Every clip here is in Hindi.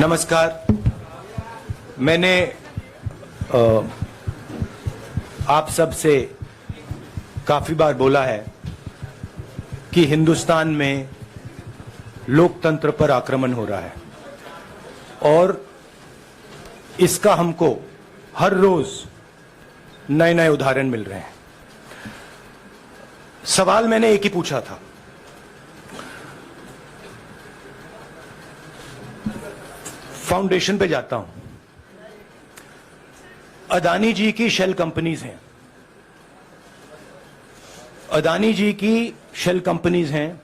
नमस्कार। मैंने आप सब से काफी बार बोला है कि हिंदुस्तान में लोकतंत्र पर आक्रमण हो रहा है और इसका हमको हर रोज नए नए उदाहरण मिल रहे हैं। सवाल मैंने एक ही पूछा था, फाउंडेशन पे जाता हूं, अदानी जी की शेल कंपनीज हैं, अदानी जी की शेल कंपनीज हैं,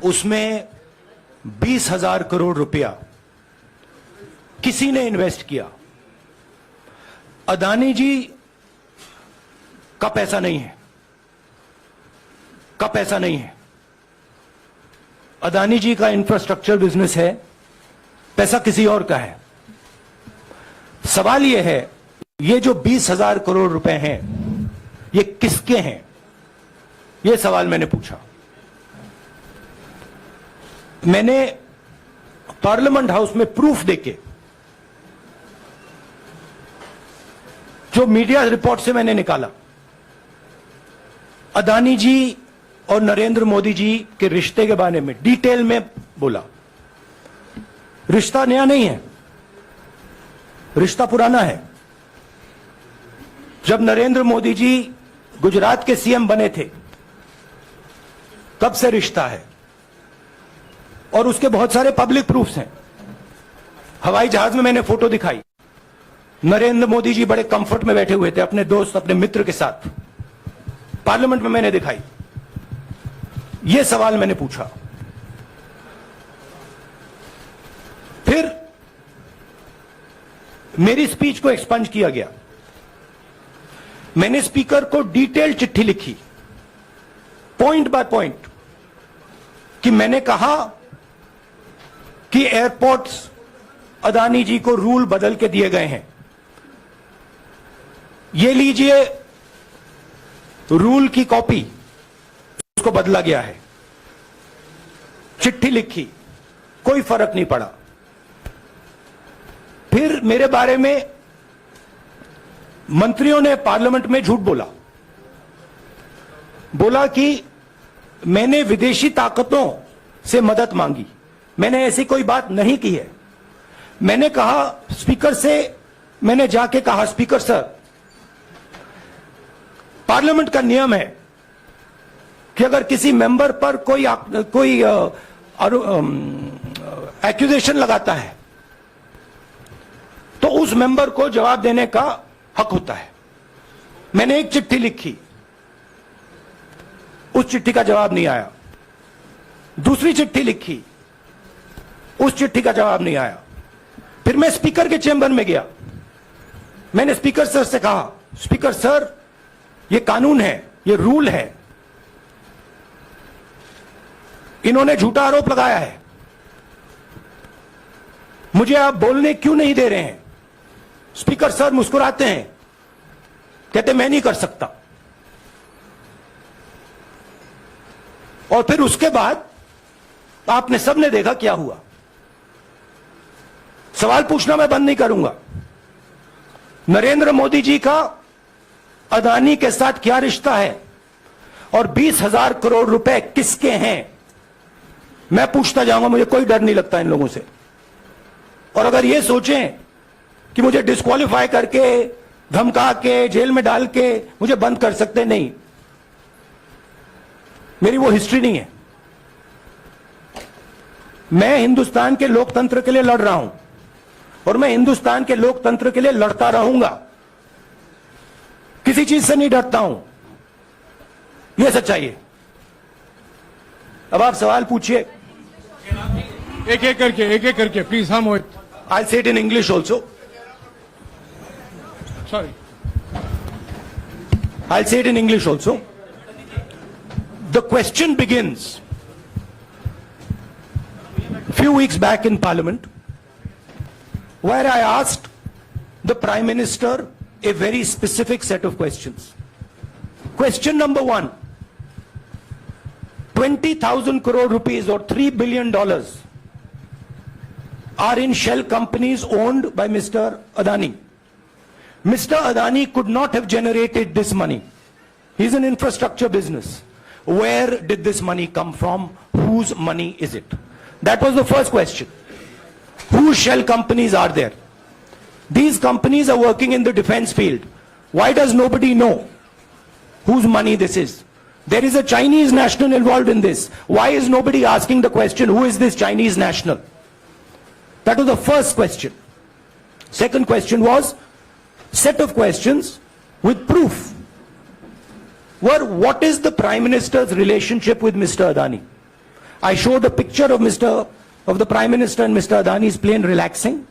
उसमें 20,000 करोड़ रुपया किसी ने इन्वेस्ट किया। अदानी जी का पैसा नहीं है, का पैसा नहीं है। अदानी जी का इंफ्रास्ट्रक्चर बिजनेस है, पैसा किसी और का है। सवाल यह है, ये जो 20,000 करोड़ रुपए हैं ये किसके हैं? यह सवाल मैंने पूछा। मैंने पार्लियामेंट हाउस में प्रूफ देके, जो मीडिया रिपोर्ट से मैंने निकाला, अदानी जी और नरेंद्र मोदी जी के रिश्ते के बारे में डिटेल में बोला। रिश्ता नया नहीं है, रिश्ता पुराना है। जब नरेंद्र मोदी जी गुजरात के सीएम बने थे तब से रिश्ता है और उसके बहुत सारे पब्लिक प्रूफ्स हैं। हवाई जहाज में मैंने फोटो दिखाई, नरेंद्र मोदी जी बड़े कंफर्ट में बैठे हुए थे अपने दोस्त, अपने मित्र के साथ। पार्लियामेंट में मैंने दिखाई। यह सवाल मैंने पूछा। फिर मेरी स्पीच को एक्सपंज किया गया। मैंने स्पीकर को डिटेल चिट्ठी लिखी, पॉइंट बाय पॉइंट, कि मैंने कहा कि एयरपोर्ट्स अदानी जी को रूल बदल के दिए गए हैं। ये लीजिए रूल की कॉपी, उसको बदला गया है। चिट्ठी लिखी, कोई फर्क नहीं पड़ा। फिर मेरे बारे में मंत्रियों ने पार्लियामेंट में झूठ बोला, बोला कि मैंने विदेशी ताकतों से मदद मांगी। मैंने ऐसी कोई बात नहीं की है। मैंने कहा स्पीकर से, मैंने जाके कहा, स्पीकर सर, पार्लियामेंट का नियम है कि अगर किसी मेंबर पर कोई एक्यूजेशन लगाता है तो उस मेंबर को जवाब देने का हक होता है। मैंने एक चिट्ठी लिखी, उस चिट्ठी का जवाब नहीं आया। दूसरी चिट्ठी लिखी, उस चिट्ठी का जवाब नहीं आया। फिर मैं स्पीकर के चेंबर में गया। मैंने स्पीकर सर से कहा, स्पीकर सर, यह कानून है, यह रूल है, इन्होंने झूठा आरोप लगाया है, मुझे आप बोलने क्यों नहीं दे रहे हैं? स्पीकर सर मुस्कुराते हैं, कहते मैं नहीं कर सकता। और फिर उसके बाद आपने सबने देखा क्या हुआ। सवाल पूछना मैं बंद नहीं करूंगा। नरेंद्र मोदी जी का अदानी के साथ क्या रिश्ता है और 20,000 करोड़ रुपए किसके हैं, मैं पूछता जाऊंगा। मुझे कोई डर नहीं लगता इन लोगों से। और अगर ये सोचें कि मुझे डिस्क्वालीफाई करके, धमका के, जेल में डाल के मुझे बंद कर सकते, नहीं, मेरी वो हिस्ट्री नहीं है। मैं हिंदुस्तान के लोकतंत्र के लिए लड़ रहा हूं और मैं हिंदुस्तान के लोकतंत्र के लिए लड़ता रहूंगा। किसी चीज से नहीं डरता हूं, यह सच्चाई है। अब आप सवाल पूछिए, एक एक करके प्लीज। हम I'll say it in English also. Sorry. I'll say it in English also. The question begins a few weeks back in Parliament, where I asked the Prime Minister a very specific set of questions. Question number one, 20,000 crore rupees or $3 billion are in shell companies owned by Mr. Adani. Mr. Adani could not have generated this money. He's an infrastructure business. Where did this money come from? Whose money is it? That was the first question. Whose shell companies are there? These companies are working in the defense field. Why does nobody know whose money this is? There is a Chinese national involved in this. Why is nobody asking the question, who is this Chinese national? That was the first question. Second question was, set of questions with proof. Were, what is the Prime Minister's relationship with Mr. Adani? I showed a picture of the Prime Minister and Mr. Adani's plane relaxing.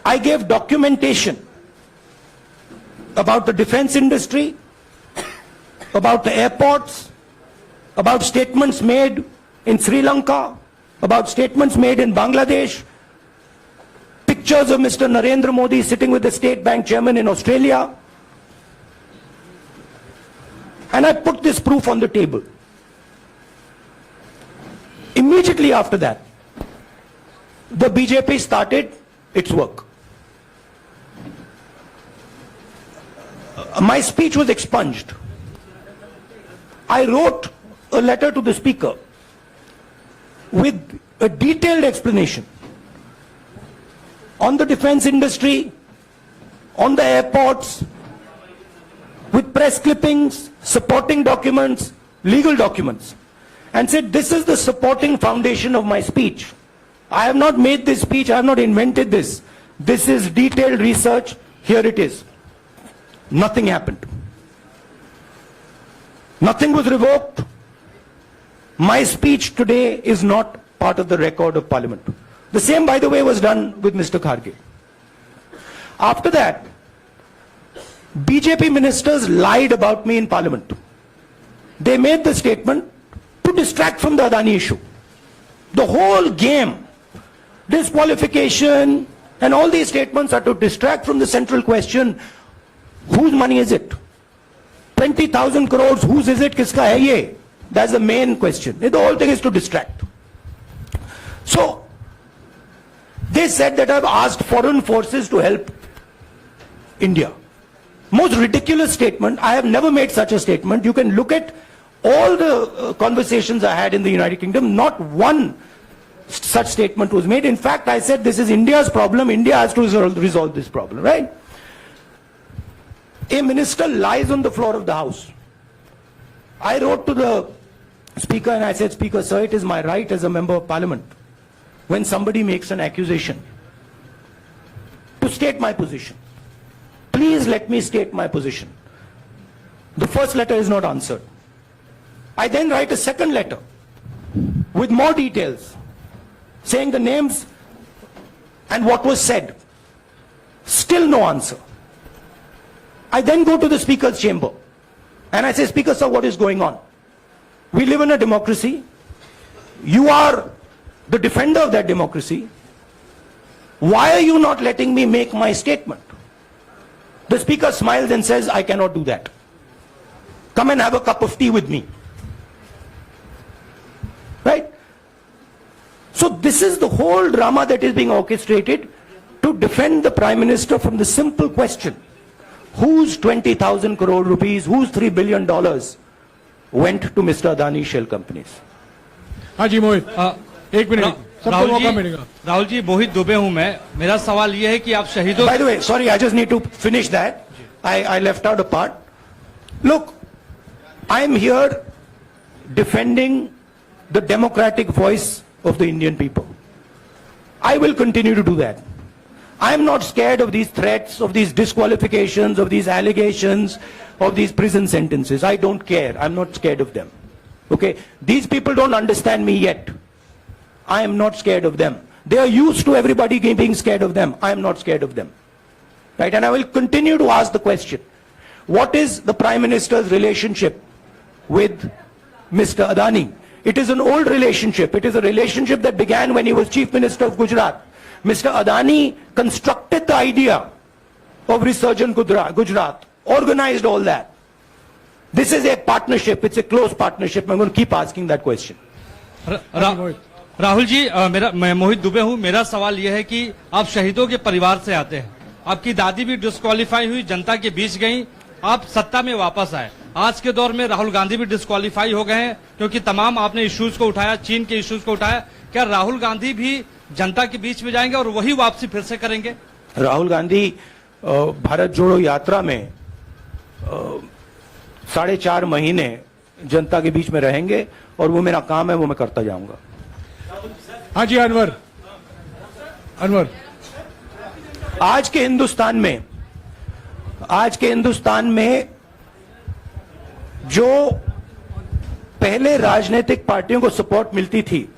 I gave documentation about the defense industry, about the airports, about statements made in Sri Lanka, about statements made in Bangladesh, pictures of Mr. Narendra Modi sitting with the State Bank chairman in Australia. And I put this proof on the table. Immediately after that, the BJP started its work. My speech was expunged. I wrote a letter to the Speaker with a detailed explanation on the defense industry, on the airports, with press clippings, supporting documents, legal documents, and said, this is the supporting foundation of my speech. I have not made this speech, I have not invented this. This is detailed research, here it is. Nothing happened. Nothing was revoked. My speech today is not part of the record of Parliament. The same, by the way, was done with Mr. Kharge. After that, BJP ministers lied about me in Parliament. They made the statement to distract from the Adani issue. The whole game, disqualification, and all these statements are to distract from the central question, whose money is it? 20,000 crores, whose is it? Kiska hai ye? That's the main question. The whole thing is to distract. So, they said that I've asked foreign forces to help India. Most ridiculous statement. I have never made such a statement. You can look at all the conversations I had in the United Kingdom. Not one such statement was made. In fact, I said this is India's problem. India has to resolve this problem, right? A minister lies on the floor of the House. I wrote to the Speaker and I said, Speaker, sir, it is my right as a member of Parliament, when somebody makes an accusation, to state my position. Please let me state my position. The first letter is not answered. I then write a second letter with more details, saying the names and what was said. Still no answer. I then go to the Speaker's chamber and I say, Speaker, sir, what is going on? We live in a democracy. You are the defender of that democracy. Why are you not letting me make my statement? The Speaker smiles and says, I cannot do that. Come and have a cup of tea with me. Right? So this is the whole drama that is being orchestrated to defend the Prime Minister from the simple question, whose 20,000 crore rupees, whose $3 billion went to Mr. Adani shell companies? हाँ जी मोहित, एक मिनट, सबको मौका मिलेगा. राहुल जी, मोहित दुबे हूं मैं. मेरा सवाल ये है कि आप शहीदों. By the way, sorry, I just need to finish that. I left out a part. Look, I am here defending the democratic voice of the Indian people. I will continue to do that. I am not scared of these threats, of these disqualifications, of these allegations, of these prison sentences. I don't care. I'm not scared of them. Okay? These people don't understand me yet. I am not scared of them. They are used to everybody being scared of them. I am not scared of them. Right? And I will continue to ask the question, what is the Prime Minister's relationship with Mr. Adani? It is an old relationship. It is a relationship that began when he was Chief Minister of Gujarat. Mr. Adani constructed the idea of Resurgent Gujarat, organized all that. This is a partnership. It's a close partnership. I'm going to keep asking that question. Rahul ji, मैं मोहित दुबे हूँ। मेरा सवाल यह है कि आप शहीदों के परिवार से आते हैं। आपकी दादी भी डिस्क्वालीफाई हुई, जनता के बीच गई, आप सत्ता में वापस आए। आज के दौर में राहुल गांधी भी डिस्क्वालीफाई हो गए हैं क्योंकि तमाम आपने इश्यूज को उठाया, चीन के इश्यूज को उठाया। क्या राहुल गांधी भी जनता के बीच में जाएंगे और वही वापसी फिर से करेंगे? राहुल गांधी भारत जोड़ो यात्रा में 4.5 महीने जनता के बीच में रहेंगे और वो मेरा काम है, वो मैं करता जाऊंगा। हाँ जी, अनवर। आज के हिंदुस्तान में जो पहले राजनीतिक पार्टियों को सपोर्ट मिलती थी,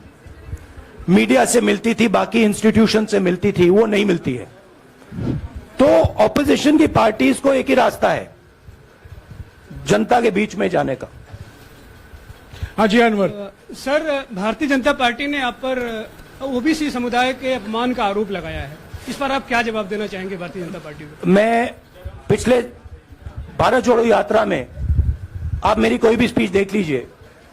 मीडिया से मिलती थी, बाकी इंस्टीट्यूशन से मिलती थी, वो नहीं मिलती है। तो ऑपोजिशन की पार्टीज को एक ही रास्ता है, जनता के बीच में जाने का। हाँ जी, अनवर। सर, भारतीय जनता पार्टी ने आप पर ओबीसी समुदाय के अपमान का आरोप लगाया है। इस पर आप क्या जवाब देना चाहेंगे भारतीय जनता पार्टी को? मैं पिछले भारत जोड़ो यात्रा में, आप मेरी कोई भी स्पीच देख लीजिए,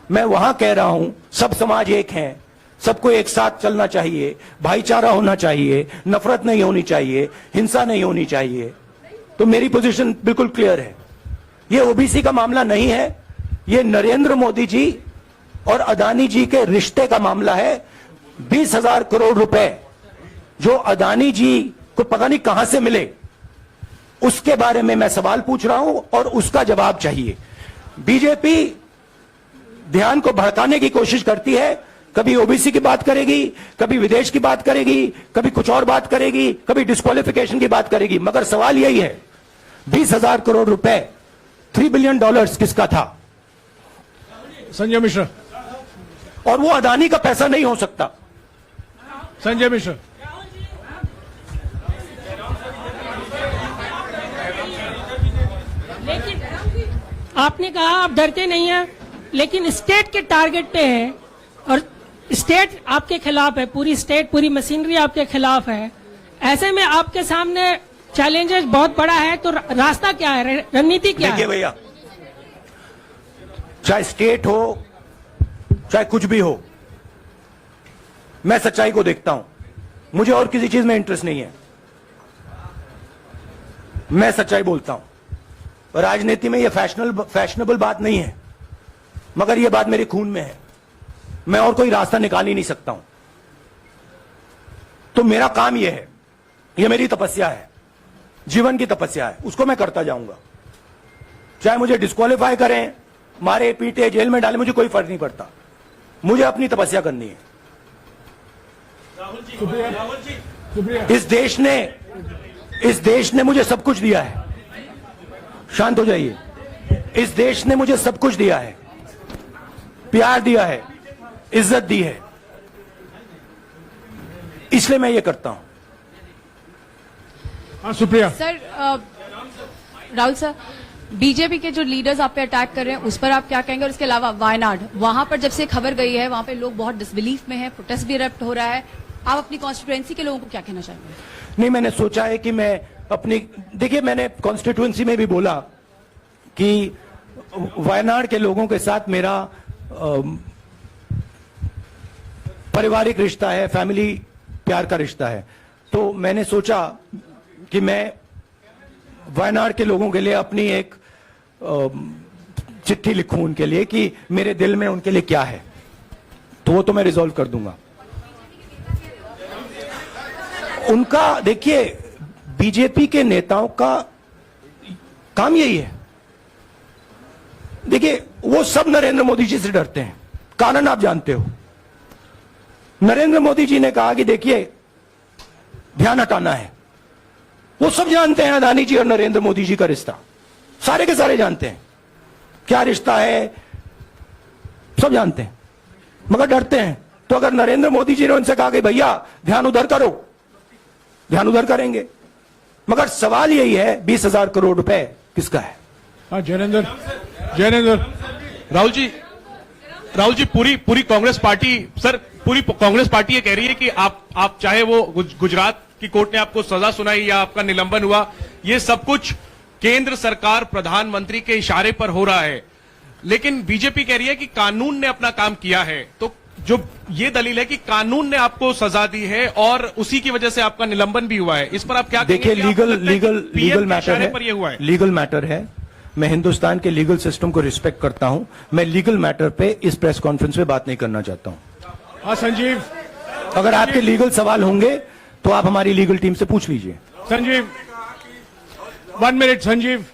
मैं वहां कह रहा हूं सब समाज एक हैं, सबको एक साथ चलना चाहिए, भाईचारा होना चाहिए, नफरत नहीं होनी चाहिए, हिंसा नहीं होनी चाहिए। तो मेरी पोजीशन बिल्कुल क्लियर है। ये ओबीसी का मामला नहीं है, ये नरेंद्र मोदी जी और अदानी जी के रिश्ते का मामला है। 20,000 करोड़ रुपए जो अदानी जी को पता नहीं कहां से मिले, उसके बारे में मैं सवाल पूछ रहा हूं और उसका जवाब चाहिए। बीजेपी ध्यान को भड़काने की कोशिश करती है, कभी ओबीसी की बात करेगी, कभी विदेश की बात करेगी, कभी कुछ और बात करेगी, कभी डिस्क्वालिफिकेशन की बात करेगी, मगर सवाल यही है 20,000 करोड़ रुपए, $3 बिलियन किसका था? संजय मिश्रा। और वो अदानी का पैसा नहीं हो सकता। संजय मिश्रा। लेकिन आपने कहा आप डरते नहीं हैं, लेकिन स्टेट के टारगेट पे है और स्टेट आपके खिलाफ है, पूरी स्टेट, पूरी मशीनरी आपके खिलाफ है। ऐसे में आपके सामने चैलेंजेस बहुत बड़ा है, तो रास्ता क्या है, रणनीति क्या है? देखिए भैया, चाहे स्टेट हो चाहे कुछ भी हो, मैं सच्चाई को देखता हूं। मुझे और किसी चीज में इंटरेस्ट नहीं है, मैं सच्चाई बोलता हूं। राजनीति में यह फैशनेबल बात नहीं है, मगर यह बात मेरे खून में है। मैं और कोई रास्ता निकाल ही नहीं सकता हूं। तो मेरा काम यह है, यह मेरी तपस्या है, जीवन की तपस्या है, उसको मैं करता जाऊंगा। चाहे मुझे डिस्क्वालीफाई करें, मारे पीटे, जेल में डाले, मुझे कोई फर्क नहीं पड़ता। मुझे अपनी तपस्या करनी है। इस देश ने मुझे सब कुछ दिया है। शांत हो जाइए। इस देश ने मुझे सब कुछ दिया है, प्यार दिया है, इज्जत दी है, इसलिए मैं ये करता हूं। हाँ, Supriya. Sir, Rahul sir, BJP के जो लीडर्स आप पे अटैक कर रहे हैं उस पर आप क्या कहेंगे? और इसके अलावा वायनाड, वहां पर जब से खबर गई है, वहां पे लोग बहुत डिसबिलीफ में हैं, प्रोटेस्ट भी इरप्ट हो रहा है, आप अपनी कॉन्स्टिट्यूएंसी के लोगों को क्या कहना चाहेंगे? नहीं, मैंने सोचा है कि मैं अपनी, देखिए, मैंने कॉन्स्टिट्यूएंसी में भी बोला कि वायनाड के लोगों के साथ मेरा पारिवारिक रिश्ता है, फैमिली प्यार का रिश्ता है। तो मैंने सोचा कि मैं वायनाड के लोगों के लिए अपनी एक चिट्ठी लिखूं उनके लिए कि मेरे दिल में उनके लिए क्या है। तो वो तो मैं रिजॉल्व कर दूंगा। उनका, देखिए, बीजेपी के नेताओं का काम यही है। देखिए, वो सब नरेंद्र मोदी जी से डरते हैं, कारण आप जानते हो। नरेंद्र मोदी जी ने कहा कि देखिए, ध्यान हटाना है। वो सब जानते हैं अदानी जी और नरेंद्र मोदी जी का रिश्ता, सारे के सारे जानते हैं क्या रिश्ता है, सब जानते हैं, मगर डरते हैं। तो अगर नरेंद्र मोदी जी ने उनसे कहा कि भैया ध्यान उधर करो, ध्यान उधर करेंगे। मगर सवाल यही है 20,000 करोड़ रुपए किसका है? हाँ, जैनेंद्र। राहुल जी, पूरी कांग्रेस पार्टी, सर, पूरी कांग्रेस पार्टी ये कह रही है कि आप चाहे वो गुजरात की कोर्ट ने आपको सजा सुनाई या आपका निलंबन हुआ, ये सब कुछ केंद्र सरकार, प्रधानमंत्री के इशारे पर हो रहा है। लेकिन बीजेपी कह रही है कि कानून ने अपना काम किया है। तो जो ये दलील है कि कानून ने आपको सजा दी है और उसी की वजह से आपका निलंबन भी हुआ है, इस पर आप क्या देखिए, कहेंगे कि आपको लगता है कि लीगल PM के मैटर इशारे है, पर ये हुआ है? लीगल मैटर है। मैं हिंदुस्तान के लीगल सिस्टम को रिस्पेक्ट करता हूं। मैं लीगल मैटर पे इस प्रेस कॉन्फ्रेंस में बात नहीं करना चाहता हूं। हाँ संजीव, अगर आपके लीगल सवाल होंगे तो आप हमारी लीगल टीम से पूछ लीजिए। Sanjeev 1 minute Sanjeev.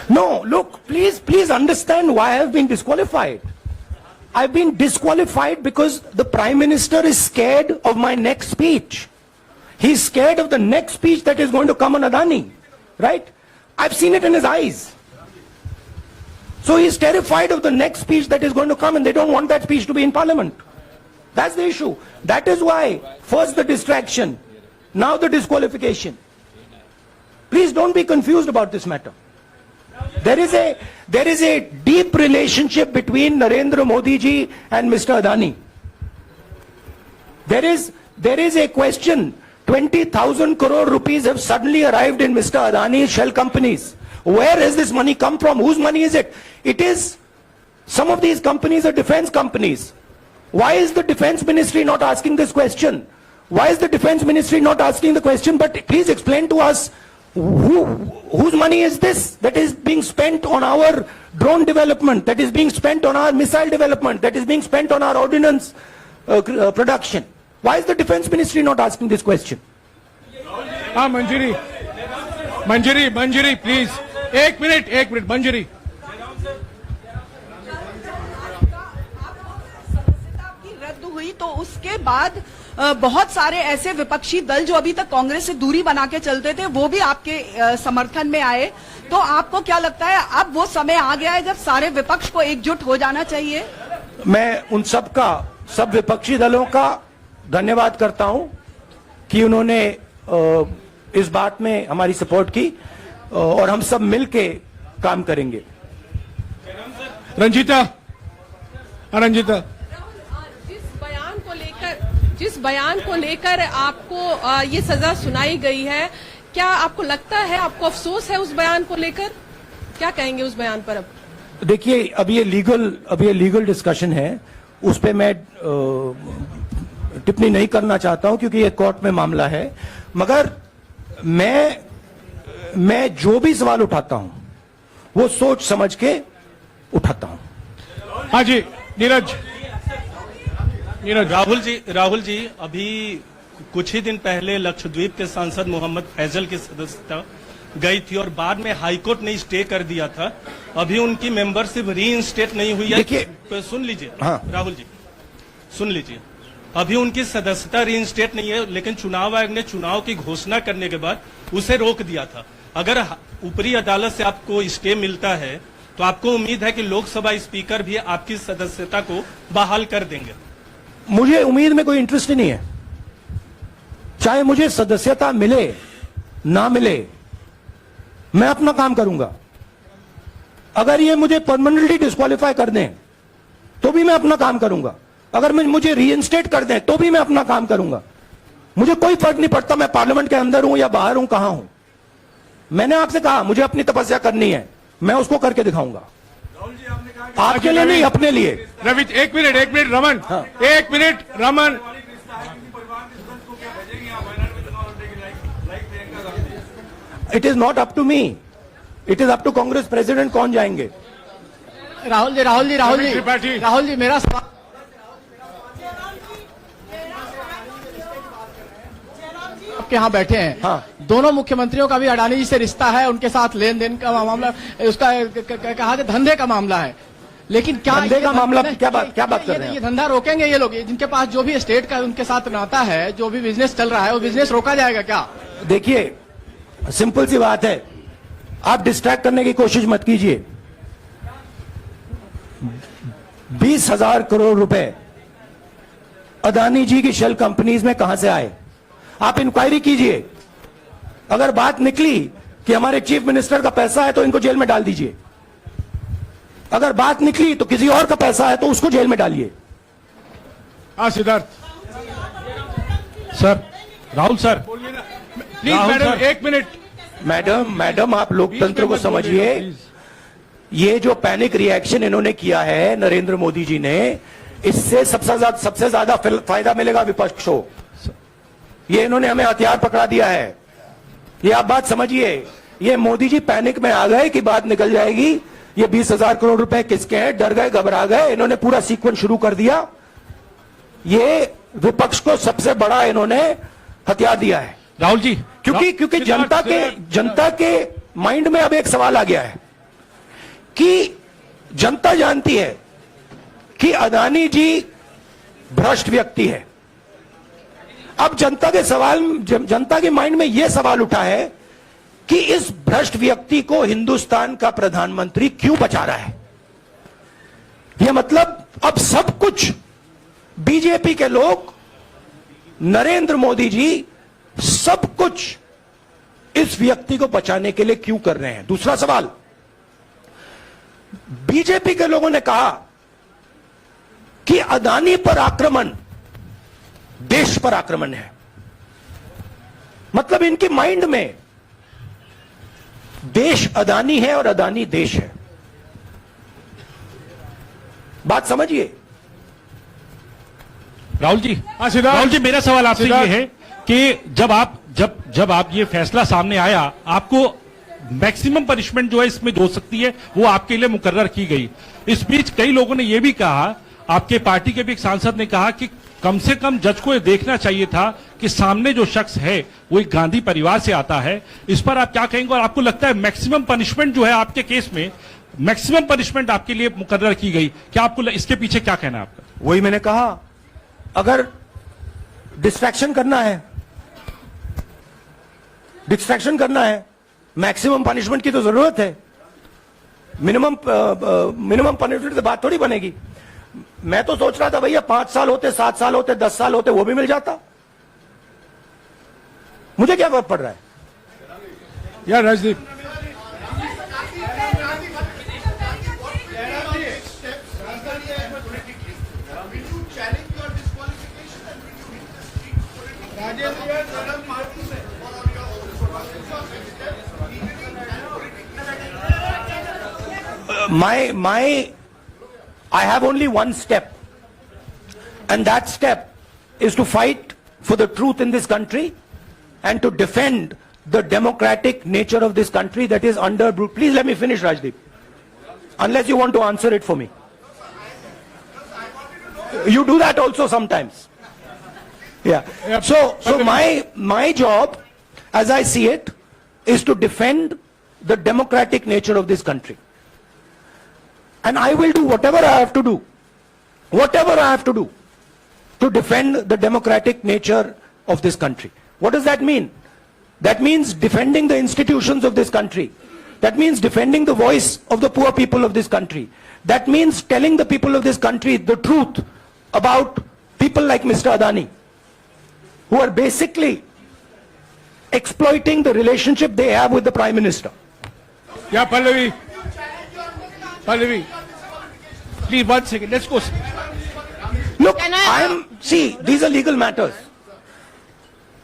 No, look, please understand why I have been disqualified. I've been disqualified because the Prime Minister is scared of my next speech. He's scared of the next speech that is going to come on Adani, right? I've seen it in his eyes. So he's terrified of the next speech that is going to come, and they don't want that speech to be in Parliament. That's the issue. That is why, first the distraction, now the disqualification. Please don't be confused about this matter. There is a deep relationship between Narendra Modi ji and Mr. Adani. There is a question. 20,000 crore rupees have suddenly arrived in Mr. Adani's shell companies. Where has this money come from? Whose money is it? It is, some of these companies are defense companies. Why is the defense ministry not asking this question? Why is the defense ministry not asking the question? But please explain to us, whose money is this that is being spent on our drone development, that is being spent on our missile development, that is being spent on our ordnance production? Why is the defense ministry not asking this question? हाँ मंजरी प्लीज, एक मिनट मंजरी। सदस्यता की रद्द हुई तो उसके बाद बहुत सारे ऐसे विपक्षी दल जो अभी तक कांग्रेस से दूरी बना के चलते थे वो भी आपके समर्थन में आए। तो आपको क्या लगता है अब वो समय आ गया है जब सारे विपक्ष को एकजुट हो जाना चाहिए? मैं उन सब विपक्षी दलों का धन्यवाद करता हूं कि उन्होंने इस बात में हमारी सपोर्ट की और हम सब मिलके काम करेंगे। रंजीता जिस बयान को लेकर आपको ये सजा सुनाई गई है, क्या आपको लगता है, आपको अफसोस है उस बयान को लेकर? क्या कहेंगे उस बयान पर? अब देखिए, अब ये लीगल डिस्कशन है, उस पे मैं टिप्पणी नहीं करना चाहता हूं क्योंकि ये कोर्ट में मामला है। मगर मैं जो भी सवाल उठाता हूं वो सोच समझ के उठाता हूं। हाँ जी नीरज। राहुल जी अभी कुछ ही दिन पहले लक्षद्वीप के सांसद मोहम्मद फैजल की सदस्यता गई थी और बाद में हाईकोर्ट ने स्टे कर दिया था। अभी उनकी मेंबरशिप रीइंस्टेट नहीं हुई है। देखिए, सुन लीजिए। हाँ। राहुल जी सुन लीजिए, अभी उनकी सदस्यता रीइंस्टेट नहीं है, लेकिन चुनाव आयोग ने चुनाव की घोषणा करने के बाद उसे रोक दिया था। अगर ऊपरी अदालत से आपको स्टे मिलता है तो आपको उम्मीद है कि लोकसभा स्पीकर भी आपकी सदस्यता को बहाल कर देंगे? मुझे उम्मीद में कोई इंटरेस्ट ही नहीं है। चाहे मुझे सदस्यता मिले ना मिले, मैं अपना काम करूंगा। अगर ये मुझे परमानेंटली डिस्क्वालीफाई कर दें तो भी मैं अपना काम करूंगा। अगर मुझे रीइंस्टेट कर दें तो भी मैं अपना काम करूंगा। मुझे कोई फर्क नहीं पड़ता मैं पार्लियामेंट के अंदर हूं या बाहर हूं, कहां हूं। मैंने आपसे कहा मुझे अपनी तपस्या करनी है, मैं उसको करके दिखाऊंगा। आपके लिए नहीं, अपने लिए। रवि एक मिनट रमन। हाँ। एक minute Raman. It is not up to me, it is up to Congress president कौन जाएंगे। राहुल जी मेरा सवाल आपके यहाँ बैठे हैं। हाँ। दोनों मुख्यमंत्रियों का भी अडानी जी से रिश्ता है, उनके साथ लेन देन का मामला, उसका कहा कि धंधे का मामला है। लेकिन क्या धंधे का मामला क्या बात कर रहे हैं? ये धंधा रोकेंगे ये लोग? जिनके पास जो भी स्टेट का उनके साथ नाता है, जो भी बिजनेस चल रहा है, वो बिजनेस रोका जाएगा क्या? देखिए, सिंपल सी बात है, आप डिस्ट्रैक्ट करने की कोशिश मत कीजिए। 20,000 करोड़ रुपए अदानी जी की शेल कंपनीज में कहां से आए? आप इंक्वायरी कीजिए। अगर बात निकली कि हमारे चीफ मिनिस्टर का पैसा है तो इनको जेल में डाल दीजिए। अगर बात निकली तो किसी और का पैसा है तो उसको जेल में डालिए। हाँ Siddharth sir. Rahul sir, please Rahul madam sir. 1 minute. Madam आप लोकतंत्र को समझिए। ये जो पैनिक रिएक्शन इन्होंने किया है नरेंद्र मोदी जी ने, इससे सबसे ज्यादा फायदा मिलेगा विपक्ष को। ये इन्होंने हमें हथियार पकड़ा दिया है। ये आप बात समझिए। ये मोदी जी पैनिक में आ गए कि बात निकल जाएगी, ये 20,000 करोड़ रुपए किसके हैं, डर गए, घबरा गए। इन्होंने पूरा सीक्वेंस शुरू कर दिया। ये विपक्ष को सबसे बड़ा इन्होंने हथियार दिया है। राहुल जी, क्योंकि जनता के माइंड में अब एक सवाल आ गया है कि जनता जानती है कि अदानी जी भ्रष्ट व्यक्ति है। अब जनता के माइंड में यह सवाल उठा है कि इस भ्रष्ट व्यक्ति को हिंदुस्तान का प्रधानमंत्री क्यों बचा रहा है। यह मतलब अब सब कुछ बीजेपी के लोग, नरेंद्र मोदी जी सब कुछ इस व्यक्ति को बचाने के लिए क्यों कर रहे हैं। दूसरा सवाल, बीजेपी के लोगों ने कहा कि अदानी पर आक्रमण देश पर आक्रमण है। मतलब इनकी माइंड में देश अदानी है और अदानी देश है। बात समझिए। राहुल जी, सिद्धार्थ। राहुल जी, मेरा सवाल आपसे सिद्धार्थ। ये है कि जब आप ये फैसला सामने आया, आपको मैक्सिमम पनिशमेंट जो है इसमें हो सकती है वो आपके लिए मुकर्रर की गई। इस बीच कई लोगों ने यह भी कहा, आपके पार्टी के भी एक सांसद ने कहा कि कम से कम जज को यह देखना चाहिए था कि सामने जो शख्स है वो एक गांधी परिवार से आता है। इस पर आप क्या कहेंगे और आपको लगता है मैक्सिमम पनिशमेंट जो है आपके केस में, मैक्सिमम पनिशमेंट आपके लिए मुकर्रर की गई, क्या आपको इसके पीछे क्या कहना है आपका? वही मैंने कहा, अगर डिस्ट्रैक्शन करना है, मैक्सिमम पनिशमेंट की तो जरूरत है। मिनिमम पनिशमेंट से बात थोड़ी बनेगी। मैं तो सोच रहा था भैया 5 साल होते, 7 साल होते, 10 साल होते, वो भी मिल जाता। मुझे क्या फर्क पड़ रहा है यार Rajdeep, I have only one step, and that step is to fight for the truth in this country and to defend the democratic nature of this country that is under brute. Please let me finish, Rajdeep, unless you want to answer it for me. You do that also sometimes. Yeah. So my job, as I see it, is to defend the democratic nature of this country. And I will do whatever I have to do to defend the democratic nature of this country. What does that mean? That means defending the institutions of this country. That means defending the voice of the poor people of this country. That means telling the people of this country the truth about people like Mr. Adani, who are basically exploiting the relationship they have with the Prime Minister. yeah, Pallavi, please 1 second. Let's go. Look, see, these are legal matters.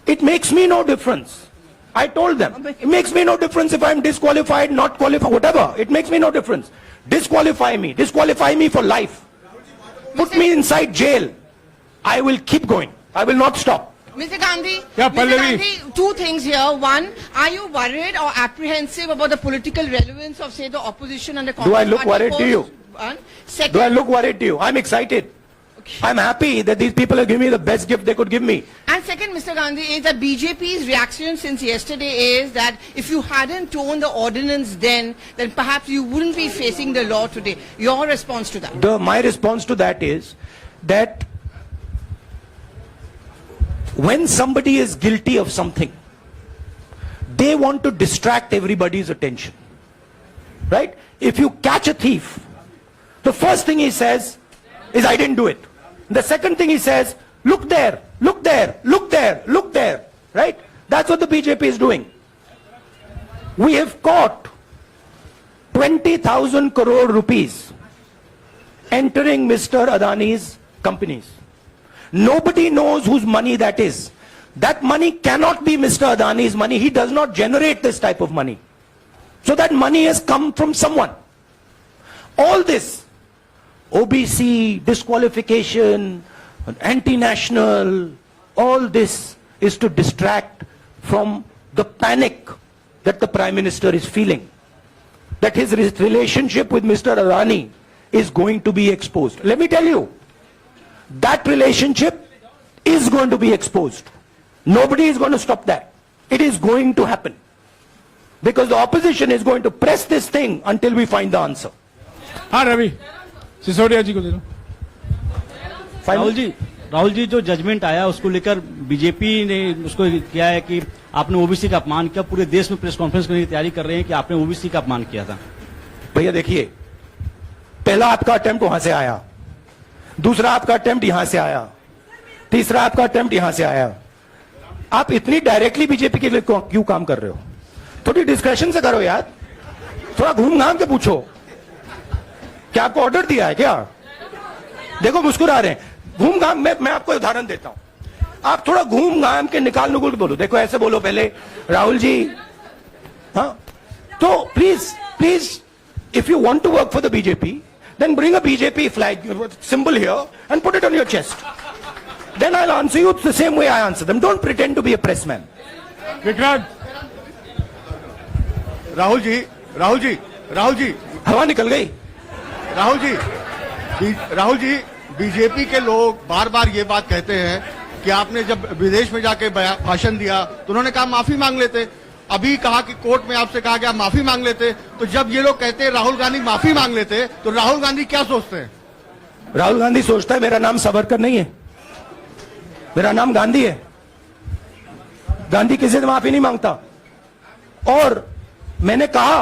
It makes me no difference. I told them, it makes me no difference if I'm disqualified, not qualified, whatever. It makes me no difference. Disqualify me for life. Put me inside jail. I will keep going. I will not stop. Mr. Gandhi, Yeah, Mr. Pallavi. Gandhi, 2 things here. One, are you worried or apprehensive about the political relevance of, say, the opposition and the Congress Do I look party worried to polls? you? One. Second, Do I look worried to you? I'm excited. I'm happy that these people have given me the best gift they could give me. and second, Mr. Gandhi, is that BJP's reaction since yesterday is that if you hadn't torn the ordinance then perhaps you wouldn't be facing the law today. Your response to that? My response to that is that when somebody is guilty of something, they want to distract everybody's attention. Right? If you catch a thief, the first thing he says is, I didn't do it. The second thing he says, look there, look there, look there, look there. Right? That's what the BJP is doing. We have caught 20,000 crore rupees entering Mr. Adani's companies. Nobody knows whose money that is. That money cannot be Mr. Adani's money. He does not generate this type of money. So that money has come from someone. All this, OBC, disqualification, anti-national, all this is to distract from the panic that the Prime Minister is feeling. That his relationship with Mr. Adani is going to be exposed. Let me tell you, that relationship is going to be exposed. Nobody is going to stop that. It is going to happen. Because the opposition is going to press this thing until we find the answer. हाँ रवि सिसोदिया जी को दे दो। राहुल जी जो जजमेंट आया उसको लेकर बीजेपी ने उसको किया है कि आपने ओबीसी का अपमान किया। पूरे देश में प्रेस कॉन्फ्रेंस करने की तैयारी कर रहे हैं कि आपने ओबीसी का अपमान किया था। भैया देखिए, पहला आपका अटेम्प्ट वहां से आया, दूसरा आपका अटेम्प्ट यहां से आया, तीसरा आपका अटेम्प्ट यहां से आया। आप इतनी डायरेक्टली बीजेपी के लिए क्यों काम कर रहे हो? थोड़ी डिस्कशन से करो यार, थोड़ा घूम घाम के पूछो। क्या आपको ऑर्डर दिया है क्या? देखो मुस्कुरा रहे हैं। घूम घाम मैं आपको उदाहरण देता हूं। आप थोड़ा घूम घाम के निकाल नुकुल बोलो। देखो ऐसे बोलो पहले, राहुल जी, हाँ तो please if you want to work for the BJP, then bring a BJP flag symbol here and put it on your chest. Then I'll answer you the same way I answer them. Don't pretend to be a press man. Vikrant Rahul ji हवा निकल गई। राहुल जी बीजेपी के लोग बार बार ये बात कहते हैं कि आपने जब विदेश में जाके भाषण दिया तो उन्होंने कहा माफी मांग लेते। अभी कहा कि कोर्ट में आपसे कहा गया माफी मांग लेते। तो जब ये लोग कहते हैं राहुल गांधी माफी मांग लेते, तो राहुल गांधी क्या सोचते हैं? राहुल गांधी सोचता है मेरा नाम सावरकर नहीं है, मेरा नाम गांधी है। गांधी किसी से माफी नहीं मांगता। और मैंने कहा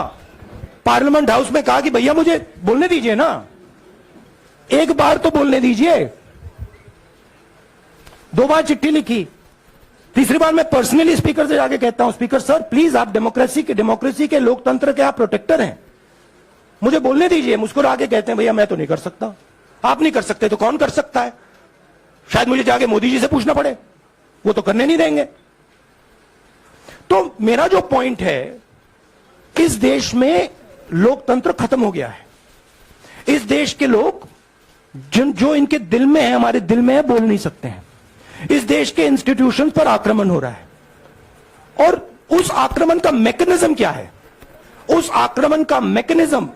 पार्लियामेंट हाउस में, कहा कि भैया मुझे बोलने दीजिए ना, एक बार तो बोलने दीजिए। 2 बार चिट्ठी लिखी, तीसरी बार मैं पर्सनली स्पीकर से जाके कहता हूं, स्पीकर सर प्लीज, आप डेमोक्रेसी के लोकतंत्र के आप प्रोटेक्टर हैं, मुझे बोलने दीजिए। मुस्कुरा के कहते हैं भैया मैं तो नहीं कर सकता। आप नहीं कर सकते तो कौन कर सकता है? शायद मुझे जाके मोदी जी से पूछना पड़े, वो तो करने नहीं देंगे। तो मेरा जो पॉइंट है, इस देश में लोकतंत्र खत्म हो गया है। इस देश के लोग जो इनके दिल में है, हमारे दिल में है, बोल नहीं सकते हैं। इस देश के इंस्टीट्यूशंस पर आक्रमण हो रहा है। और उस आक्रमण का मैकेनिज्म क्या है? उस आक्रमण का मैकेनिज्म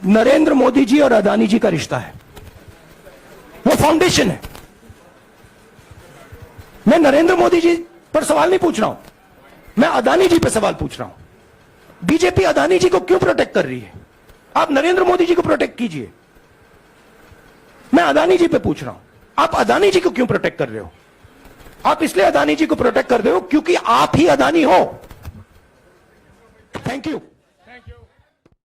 नरेंद्र मोदी जी और अदानी जी का रिश्ता है, वो फाउंडेशन है। मैं नरेंद्र मोदी जी पर सवाल नहीं पूछ रहा हूं, मैं अदानी जी पर सवाल पूछ रहा हूं। बीजेपी अदानी जी को क्यों प्रोटेक्ट कर रही है? आप नरेंद्र मोदी जी को प्रोटेक्ट कीजिए। मैं अदानी जी पे पूछ रहा हूं, आप अदानी जी को क्यों प्रोटेक्ट कर रहे हो? आप इसलिए अदानी जी को प्रोटेक्ट कर रहे हो क्योंकि आप ही अदानी हो। Thank you.